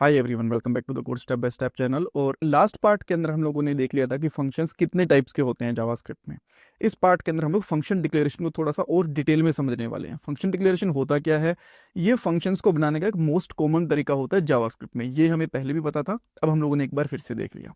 Hi everyone, welcome back to the code step by step channel. और last part के अंदर हम लोगों ने देख लिया था कि फंक्शंस कितने टाइप्स के होते हैं जावास्क्रिप्ट में। इस पार्ट के अंदर हम लोग फंक्शन डिक्लेरेशन को थोड़ा सा और डिटेल में समझने वाले हैं। फंक्शन डिक्लेरेशन होता क्या है, ये फंक्शंस को बनाने का एक मोस्ट कॉमन तरीका होता है जावास्क्रिप्ट में। ये हमें पहले भी पता था, अब हम लोगों ने एक बार फिर से देख लिया।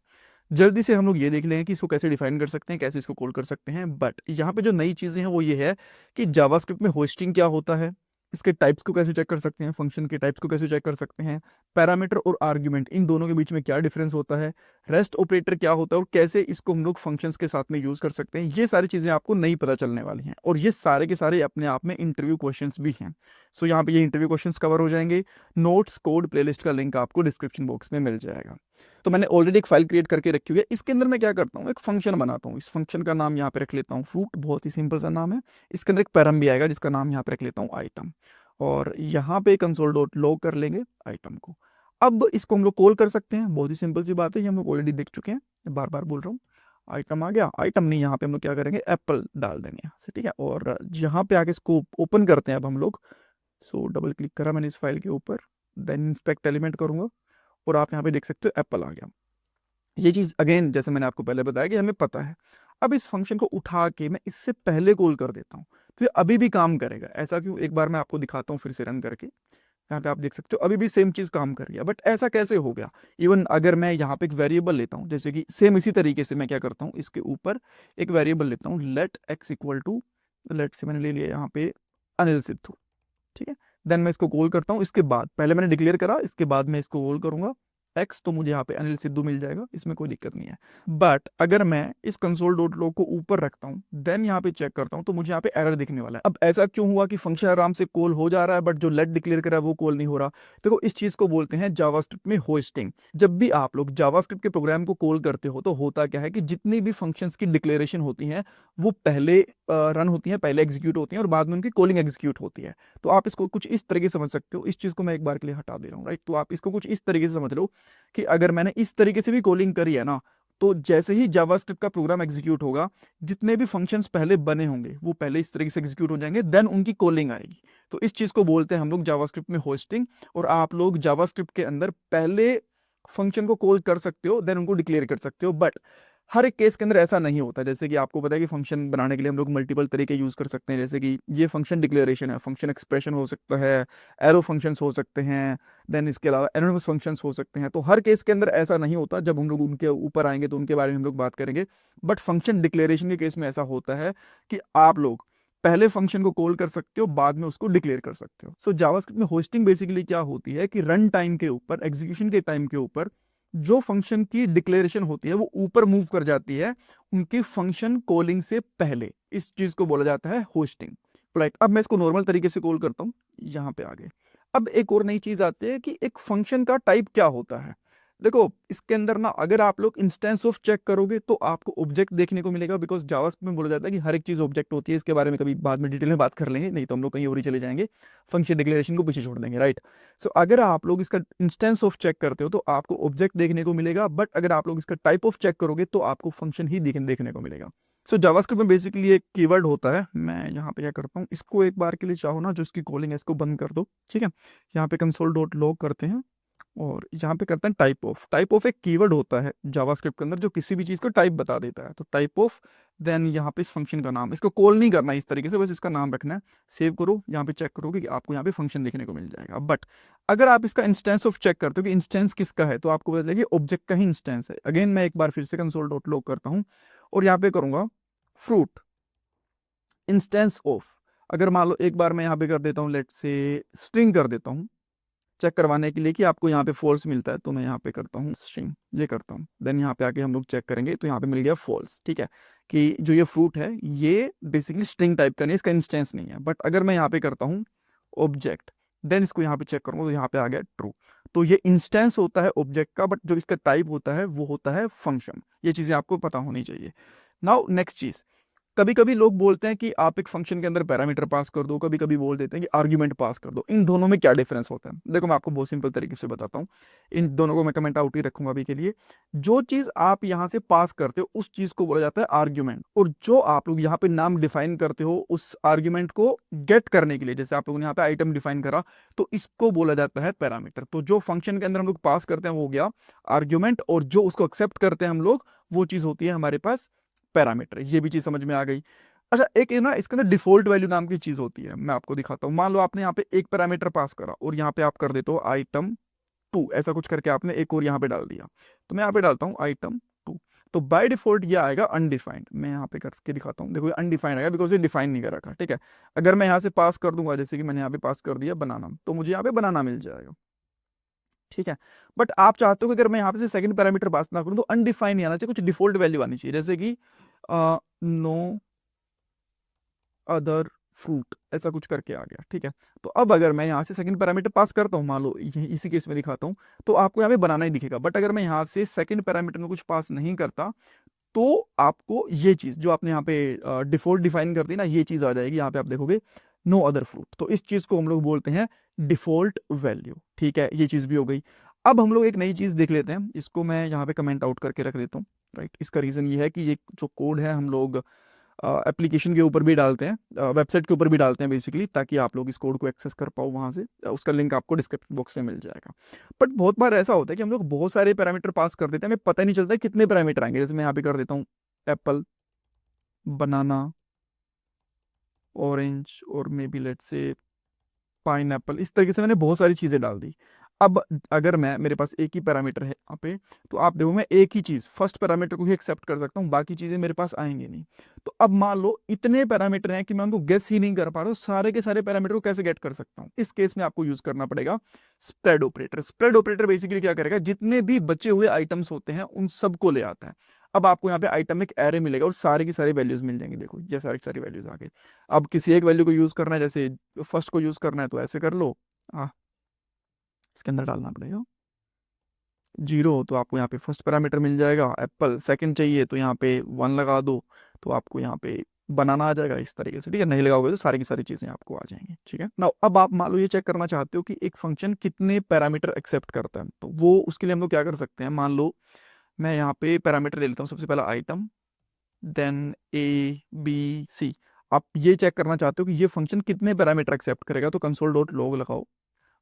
जल्दी से हम लोग ये देख लें कि इसको कैसे डिफाइन कर सकते हैं, कैसे इसको कॉल कर सकते हैं। बट यहाँ पे जो नई चीज़ें हैं वो ये है कि जावास्क्रिप्ट में होस्टिंग क्या होता है, इसके टाइप्स को कैसे चेक कर सकते हैं, फंक्शन के टाइप्स को कैसे चेक कर सकते हैं, पैरामीटर और आर्ग्यूमेंट इन दोनों के बीच में क्या डिफरेंस होता है, रेस्ट ऑपरेटर क्या होता है और कैसे इसको हम लोग फंक्शंस के साथ में यूज कर सकते हैं। ये सारी चीजें आपको नहीं पता चलने वाली हैं और ये सारे के सारे अपने आप में इंटरव्यू क्वेश्चंस भी हैं। सो यहाँ पे ये इंटरव्यू क्वेश्चंस कवर हो जाएंगे। नोट्स कोड प्लेलिस्ट का लिंक आपको डिस्क्रिप्शन बॉक्स में मिल जाएगा। तो मैंने ऑलरेडी एक फाइल क्रिएट करके रखी हुई है। इसके अंदर मैं क्या करता हूँ, एक फंक्शन बनाता हूँ। इस फंक्शन का नाम यहाँ पे रख लेता हूँ फ्रूट, बहुत ही सिंपल सा नाम है। इसके अंदर एक पैरम भी आएगा जिसका नाम यहाँ पे रख लेता हूँ आइटम। और यहाँ पे कंसोल डॉट लॉग कर लेंगे आइटम को। अब इसको हम लोग कॉल कर सकते हैं, बहुत ही सिंपल सी बात है, ये हम लोग ऑलरेडी देख चुके हैं, बार बार बोल रहा हूँ। आइटम आ गया, आइटम नहीं, यहाँ पे हम लोग क्या करेंगे, एप्पल डाल देंगे यहाँ से, ठीक है। और यहाँ पे आके इसको ओपन करते हैं अब हम लोग। सो डबल क्लिक करा मैंने इस फाइल के ऊपर, देन इंस्पेक्ट एलिमेंट करूंगा और आप यहाँ पे देख सकते हो एप्पल आ गया। ये चीज़ अगेन जैसे मैंने आपको पहले बताया कि हमें पता है। अब इस फंक्शन को उठा के मैं इससे पहले कॉल कर देता हूँ तो ये अभी भी काम करेगा। ऐसा क्यों, एक बार मैं आपको दिखाता हूँ फिर से रन करके। यहाँ पे आप देख सकते हो अभी भी सेम चीज़ काम कर रही है। बट ऐसा कैसे हो गया, इवन अगर मैं यहाँ पे एक वेरिएबल लेता हूँ, जैसे कि सेम इसी तरीके से मैं क्या करता हूँ, इसके ऊपर एक वेरिएबल लेता हूँ, let x equal to, let say मैंने ले लिया यहाँ पे अनिल सिद्धू, ठीक है। देन मैं इसको कॉल करता हूँ, इसके बाद पहले मैंने डिक्लेयर करा, इसके बाद मैं इसको कॉल करूंगा एक्स, तो मुझे यहाँ पे अनिल सिद्धू मिल जाएगा, इसमें कोई दिक्कत नहीं है। बट अगर मैं इस कंसोल डॉट लॉग को ऊपर रखता हूँ, देन यहाँ पे चेक करता हूँ, तो मुझे यहाँ पे एरर दिखने वाला है। अब ऐसा क्यों हुआ कि फंक्शन आराम से कॉल हो जा रहा है बट जो लेट डिक्लेयर करा है वो कॉल नहीं हो रहा। देखो इस चीज को बोलते हैं जावास्क्रिप्ट में होस्टिंग। जब भी आप लोग जावास्क्रिप्ट के प्रोग्राम को कॉल करते हो तो होता क्या है कि जितनी भी फंक्शंस की डिक्लेरेशन होती हैं वो पहले रन होती हैं, पहले एग्जीक्यूट होती हैं और बाद में उनकी कॉलिंग एग्जीक्यूट होती है। तो आप इसको कुछ इस तरीके से समझ सकते हो। इस चीज को मैं एक बार के लिए हटा दे रहा हूँ, राइट। तो आप इसको कुछ इस तरीके से समझ लो कि अगर मैंने इस तरीके से भी कॉलिंग करी है ना, तो जैसे ही जावास्क्रिप्ट का प्रोग्राम एग्जीक्यूट होगा, जितने भी फंक्शंस पहले बने होंगे वो पहले इस तरीके से एग्जीक्यूट हो जाएंगे, देन उनकी कॉलिंग आएगी। तो इस चीज को बोलते हैं हम लोग जावास्क्रिप्ट में होस्टिंग। और आप लोग जावास्क्रिप्ट के अंदर पहले फंक्शन को कॉल कर सकते हो, देन उनको डिक्लेयर कर सकते हो। बट हर एक केस के अंदर ऐसा नहीं होता। जैसे कि आपको पता है कि फंक्शन बनाने के लिए हम लोग मल्टीपल तरीके यूज कर सकते हैं। जैसे कि ये फंक्शन डिक्लेरेशन है, फंक्शन एक्सप्रेशन हो सकता है, एरो फंक्शंस हो सकते हैं, देन इसके अलावा एनोनिमस फंक्शंस हो सकते हैं। तो हर केस के अंदर ऐसा नहीं होता। जब हम लोग उनके ऊपर आएंगे तो उनके बारे में हम लोग बात करेंगे। बट फंक्शन डिक्लेरेशन के केस में ऐसा होता है कि आप लोग पहले फंक्शन को कॉल कर सकते हो, बाद में उसको डिक्लेयर कर सकते हो। सो जावास्क्रिप्ट में होस्टिंग बेसिकली क्या होती है कि रन टाइम के ऊपर, एग्जीक्यूशन के टाइम के ऊपर जो फंक्शन की डिक्लेरेशन होती है वो ऊपर मूव कर जाती है उनकी फंक्शन कॉलिंग से पहले। इस चीज को बोला जाता है होस्टिंग, राइट। अब मैं इसको नॉर्मल तरीके से कॉल करता हूँ, यहाँ पे आगे। अब एक और नई चीज आती है कि एक फंक्शन का टाइप क्या होता है। देखो इसके अंदर ना, अगर आप लोग इंस्टेंस ऑफ चेक करोगे तो आपको ऑब्जेक्ट देखने को मिलेगा, बिकॉज जावास्क्रिप्ट में बोला जाता है कि हर एक चीज ऑब्जेक्ट होती है। इसके बारे में कभी बाद में डिटेल में बात कर लेंगे, नहीं तो हम लोग कहीं और ही चले जाएंगे, फंक्शन डिक्लेरेशन को पीछे छोड़ देंगे, राइट। सो अगर आप लोग इसका इंस्टेंस ऑफ चेक करते हो तो आपको ऑब्जेक्ट देखने को मिलेगा। बट अगर आप लोग इसका टाइप ऑफ चेक करोगे तो आपको फंक्शन ही देखने को मिलेगा। सो जावास्क्रिप्ट में बेसिकली एक कीवर्ड होता है। मैं यहाँ पे क्या करता हूँ, इसको एक बार के लिए चाहो ना जो इसकी कॉलिंग है इसको बंद कर दो, ठीक है। यहाँ पे कंसोल डॉट लॉग करते हैं और यहाँ पे करते हैं टाइप ऑफ। टाइप ऑफ एक कीवर्ड होता है जावास्क्रिप्ट के अंदर जो किसी भी चीज को टाइप बता देता है। तो टाइप ऑफ, देन यहाँ पे इस फंक्शन का नाम, इसको कॉल नहीं करना है इस तरीके से, बस इसका नाम रखना है। सेव करो, यहाँ पे चेक करोगे कि आपको यहाँ पे फंक्शन देखने को मिल जाएगा। बट अगर आप इसका इंस्टेंस ऑफ चेक करते हो कि इंस्टेंस किसका है, तो आपको पता चलेगा ऑब्जेक्ट का ही इंस्टेंस है। अगेन मैं एक बार फिर से कंसोल डॉट लॉग करता हूँ और यहाँ पे करूंगा फ्रूट इंस्टेंस ऑफ। अगर मान लो एक बार मैं यहाँ पे कर देता हूँ, लेट से स्ट्रिंग कर देता हूँ चेक करवाने के लिए कि आपको यहाँ पे फॉल्स मिलता है, तो मैं यहाँ पे करता हूँ स्ट्रिंग, ये करता हूँ। देन यहाँ पे आके हम लोग चेक करेंगे तो यहाँ पे मिल गया फॉल्स, ठीक है। कि जो ये फ्रूट है ये बेसिकली स्ट्रिंग टाइप का नहीं है, इसका इंस्टेंस नहीं है। बट अगर मैं यहाँ पे करता हूँ ऑब्जेक्ट, देन इसको यहाँ पे चेक करूंगा तो यहाँ पे आ गया ट्रू। तो ये इंस्टेंस होता है ऑब्जेक्ट का, बट जो इसका टाइप होता है वो होता है फंक्शन। ये चीजें आपको पता होनी चाहिए। नाउ नेक्स्ट चीज, कभी कभी लोग बोलते हैं कि आप एक फंक्शन के अंदर पैरामीटर पास कर दो, कभी कभी बोल देते हैं कि आर्ग्यूमेंट पास कर दो। इन दोनों में क्या डिफरेंस होता है? देखो मैं आपको बहुत सिंपल तरीके से बताता हूँ, इन दोनों को मैं कमेंट आउट ही रखूंगा अभी के लिए। जो चीज आप यहाँ से पास करते हो उस चीज को बोला जाता है आर्ग्यूमेंट, और जो आप लोग यहाँ पे नाम डिफाइन करते हो उस आर्ग्यूमेंट को गेट करने के लिए, जैसे आप लोगों ने यहाँ पे आइटम डिफाइन करा, तो इसको बोला जाता है पैरामीटर। तो जो फंक्शन के अंदर हम लोग पास करते हैं वो हो गया आर्ग्यूमेंट, और जो उसको एक्सेप्ट करते हैं हम लोग वो चीज होती है हमारे पास पैरामीटर। ये भी चीज समझ में आ गई। अच्छा, एक है ना इसके अंदर डिफॉल्ट वैल्यू नाम की चीज होती है, मैं आपको दिखाता हूँ। मान लो आपने यहाँ पे एक पैरामीटर पास करा और यहाँ पे आप कर देते हो आइटम 2, ऐसा कुछ करके आपने एक और यहाँ पे डाल दिया। तो मैं यहाँ पे डालता हूँ आइटम 2, तो बाय डिफॉल्ट ये आएगा अनडिफाइंड। मैं यहाँ पे करके दिखाता हूँ, देखो ये अनडिफाइंड आएगा बिकॉज ये डिफाइन नहीं कर रखा, ठीक है। अगर मैं यहाँ से पास कर दूंगा, जैसे कि मैंने यहाँ पे पास कर दिया बनाना, तो मुझे यहाँ पे बनाना मिल जाएगा, ठीक है। बट आप चाहते हो कि अगर मैं यहाँ पे से सेकंड पैरामीटर पास ना करूँ तो अनडिफाइंड नहीं आना चाहिए, कुछ डिफॉल्ट वैल्यू आनी चाहिए, जैसे कि नो अदर फ्रूट, ऐसा कुछ करके आ गया, ठीक है। तो अब अगर मैं यहाँ से सेकंड पैरामीटर पास करता हूँ, मान लो इसी केस में दिखाता हूँ, तो आपको यहाँ पे बनाना ही दिखेगा। बट अगर मैं यहाँ से सेकंड पैरामीटर में कुछ पास नहीं करता तो आपको ये चीज जो आपने यहाँ पे डिफॉल्ट डिफाइन कर दी ना, ये चीज आ जाएगी। यहाँ पे आप देखोगे नो अदर फ्रूट, तो इस चीज को हम लोग बोलते हैं डिफॉल्ट वैल्यू, ठीक है। ये चीज भी हो गई। अब हम लोग एक नई चीज देख लेते हैं, इसको मैं यहाँ पे कमेंट आउट करके रख देता हूँ, राइट। इसका रीजन ये है कि ये जो कोड है हम लोग एप्लीकेशन के ऊपर भी डालते हैं, वेबसाइट के ऊपर भी डालते हैं बेसिकली, ताकि आप लोग इस कोड को एक्सेस कर पाओ वहां से। उसका लिंक आपको डिस्क्रिप्शन बॉक्स में मिल जाएगा। बट बहुत बार ऐसा होता है कि हम लोग बहुत सारे पैरामीटर पास कर देते हैं, हमें पता ही नहीं चलता है कितने पैरामीटर आएंगे। जैसे मैं यहाँ पे कर देता हूँ एप्पल, बनाना, ऑरेंज, और may be let's say pine Apple. इस तरीके से मैंने बहुत सारी चीजें डाल दी। अब अगर मैं, मेरे पास एक ही पैरामीटर है यहाँ पे, तो आप देखो मैं एक ही चीज फर्स्ट पैरामीटर को ही एक्सेप्ट कर सकता हूँ, बाकी चीजें मेरे पास आएंगी नहीं। तो अब मान लो इतने पैरामीटर हैं कि मैं उनको गेस ही नहीं कर पा रहा हूँ, सारे के सारे पैरामीटर को कैसे गेट कर सकता हूँ? इस केस में आपको यूज करना पड़ेगा spread operator. Spread operator basically क्या करेगा, जितने भी बचे हुए आइटम्स होते हैं उन सबको ले आता है। अब आपको यहाँ पे आइटम एक एरे मिलेगा और सारे की सारी वैल्यूज मिल जाएंगी। देखो ये सारी सारी वैल्यूज आ गई। अब किसी एक वैल्यू को यूज करना है, जैसे फर्स्ट को यूज करना है तो ऐसे कर लो, इसके अंदर डालना पड़ेगा 0, तो आपको यहाँ पे फर्स्ट पैरामीटर मिल जाएगा एप्पल। सेकंड चाहिए तो यहाँ पे 1 लगा दो, तो आपको यहाँ पे बनाना आ जाएगा इस तरीके से, ठीक है। नहीं लगाओगे तो सारी की सारी चीजें आपको आ जाएंगी, ठीक है ना। अब आप मान लो ये चेक करना चाहते हो कि एक फंक्शन कितने पैरामीटर एक्सेप्ट करता है, तो वो उसके लिए हम लोग क्या कर सकते हैं। मान लो मैं यहाँ पे पैरामीटर ले लेता हूँ, सबसे पहला आइटम, देन ABC। आप ये चेक करना चाहते हो कि ये फंक्शन कितने पैरामीटर एक्सेप्ट करेगा, तो कंसोल डॉट लॉग लगाओ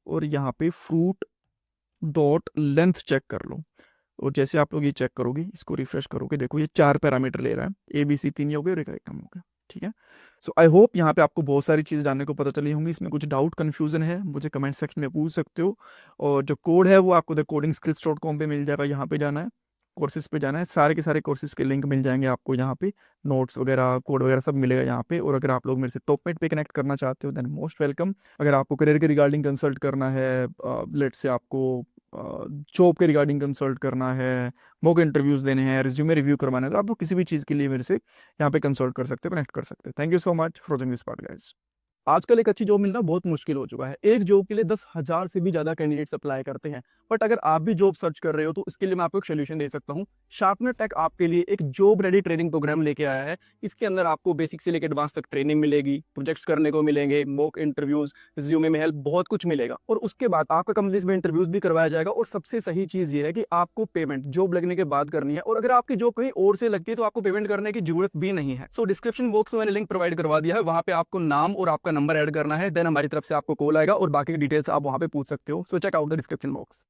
और यहाँ पे फ्रूट डॉट लेंथ चेक कर लो। और जैसे आप लोग ये चेक करोगे, इसको रिफ्रेश करोगे, देखो ये 4 पैरामीटर ले रहा है, ABC 3 हो गए और एक आइटम हो गया, ठीक है। सो आई होप यहाँ पे आपको बहुत सारी चीज़ जानने को पता चली होंगी। इसमें कुछ डाउट कंफ्यूजन है मुझे कमेंट सेक्शन में पूछ सकते हो। और जो कोड है वो आपको द codingskills.com पे मिल जाएगा, यहाँ पे जाना है, कोर्सेज पे जाना है, सारे के सारे कोर्सेज के लिंक मिल जाएंगे आपको यहाँ पे, नोट्स वगैरह कोड वगैरह सब मिलेगा यहाँ पे। और अगर आप लोग मेरे से टॉपमेट पे कनेक्ट करना चाहते हो देन मोस्ट वेलकम। अगर आपको करियर के रिगार्डिंग कंसल्ट करना है, लेट से आपको जॉब के रिगार्डिंग कंसल्ट करना है, मॉक इंटरव्यूज देने हैं, रिज्यूमे रिव्यू करवाना है, तो आप लोग किसी भी चीज़ के लिए मेरे से यहाँ पे कंसल्ट कर सकते हो, कनेक्ट कर सकते हैं। Thank you so much for watching this part guys. आजकल एक अच्छी जॉब मिलना बहुत मुश्किल हो चुका है। एक जॉब के लिए 10,000 से भी ज्यादा कैंडिडेट्स अप्लाई करते हैं। बट अगर आप भी जॉब सर्च कर रहे हो तो इसके लिए मैं आपको एक सोल्यूशन दे सकता हूँ। शार्पनर टेक आपके लिए एक जॉब रेडी ट्रेनिंग प्रोग्राम लेके आया है। इसके अंदर आपको बेसिक से लेकर एडवांस तक ट्रेनिंग मिलेगी, प्रोजेक्ट्स करने को मिलेंगे, मॉक इंटरव्यूज, रिज्यूमे में हेल्प, बहुत कुछ मिलेगा। और उसके बाद आपका कंपनीज में इंटरव्यूज भी करवाया जाएगा। और सबसे सही चीज ये है कि आपको पेमेंट जॉब लगने के बाद करनी है, और अगर आपकी जॉब कहीं और से लगती है तो आपको पेमेंट करने की जरूरत भी नहीं है। सो डिस्क्रिप्शन बॉक्स में मैंने लिंक प्रोवाइड करवा दिया है, वहां पे आपको नाम और आपका नंबर ऐड करना है, देन हमारी तरफ से आपको कॉल आएगा और बाकी की डिटेल्स आप वहां पे पूछ सकते हो। So check out the description box.